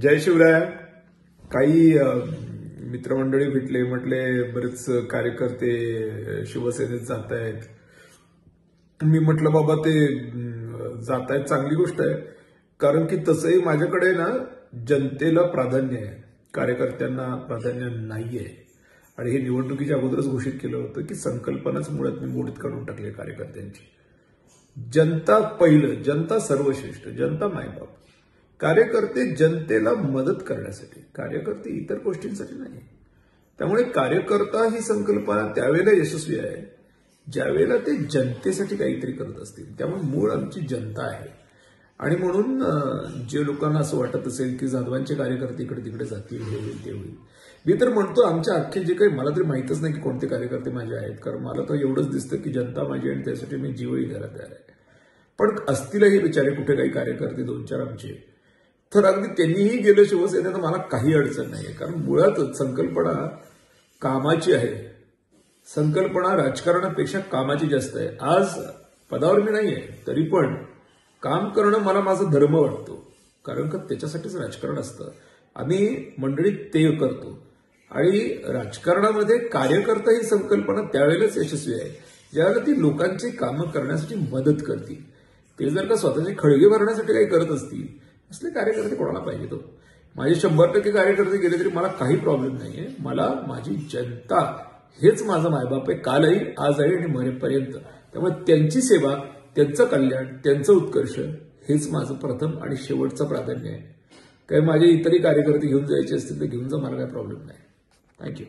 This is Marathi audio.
जय शिवराय. काही मित्रमंडळी भेटले, म्हटले बरेच कार्यकर्ते शिवसेनेत जात आहेत. मी म्हटलं बाबा ते जात आहेत चांगली गोष्ट आहे, कारण की तसंही माझ्याकडे ना जनतेला प्राधान्य आहे, कार्यकर्त्यांना प्राधान्य नाहीये. आणि हे निवडणुकीच्या अगोदरच घोषित केलं होतं की संकल्पनाच मुळात मी मोडीत काढून टाकली कार्यकर्त्यांची. जनता पहिलं, जनता सर्वश्रेष्ठ, जनता मायबाप. कार्यकर्ते जनतेला मदत करण्यासाठी, कार्यकर्ते इतर गोष्टींसाठी नाही. त्यामुळे कार्यकर्ता ही संकल्पना त्यावेळेला यशस्वी आहे ज्यावेळेला ते जनतेसाठी काहीतरी करत असतील. त्यामुळे मूळ आमची जनता आहे. आणि म्हणून जे लोकांना असं वाटत असेल की जाधवांचे कार्यकर्ते इकडे तिकडे जातील, हे होईल ते होईल, मी तर म्हणतो आमच्या अख्खे जे काही, मला तरी माहीतच नाही की कोणते कार्यकर्ते माझे आहेत, कारण मला तर एवढंच दिसतं की जनता माझी आणि त्यासाठी मी जीवही द्यायला तयार आहे. पण असतीलही बिचारे कुठे काही कार्यकर्ते दोन चार आमचे, तर अगदी त्यांनीही गेलं शिवसेनेत, मला काही अडचण नाही. कारण मुळातच संकल्पना कामाची आहे. संकल्पना राजकारणापेक्षा कामाची जास्त आहे. आज पदावर मी नाहीये, तरी पण काम करणं मला माझा धर्म वाटतो, कारण का त्याच्यासाठीच राजकारण असतं. आम्ही मंडळीत ते करतो. आणि राजकारणामध्ये कार्यकर्ता ही संकल्पना त्यावेळेलाच यशस्वी आहे ज्यावेळेला ती लोकांची कामं करण्यासाठी मदत करतील. ते जर का स्वतःचे खळगे भरण्यासाठी काही करत असतील, असले कार्यकर्ते कोणाला पाहिजे? तो माझे 100% कार्यकर्ते गेले तरी मला काही प्रॉब्लेम नाहीये. मला माझी जनता हेच माझं मायबाप आहे, कालही, आज आहे आणि मरेपर्यंत. त्यामुळे त्यांची सेवा, त्यांचं कल्याण, त्यांचं उत्कर्ष हेच माझं प्रथम आणि शेवटचं प्राधान्य आहे. काही माझे इतरही कार्यकर्ते घेऊन जायचे असतील तर घेऊन जा, मला काही प्रॉब्लेम नाही. थँक्यू.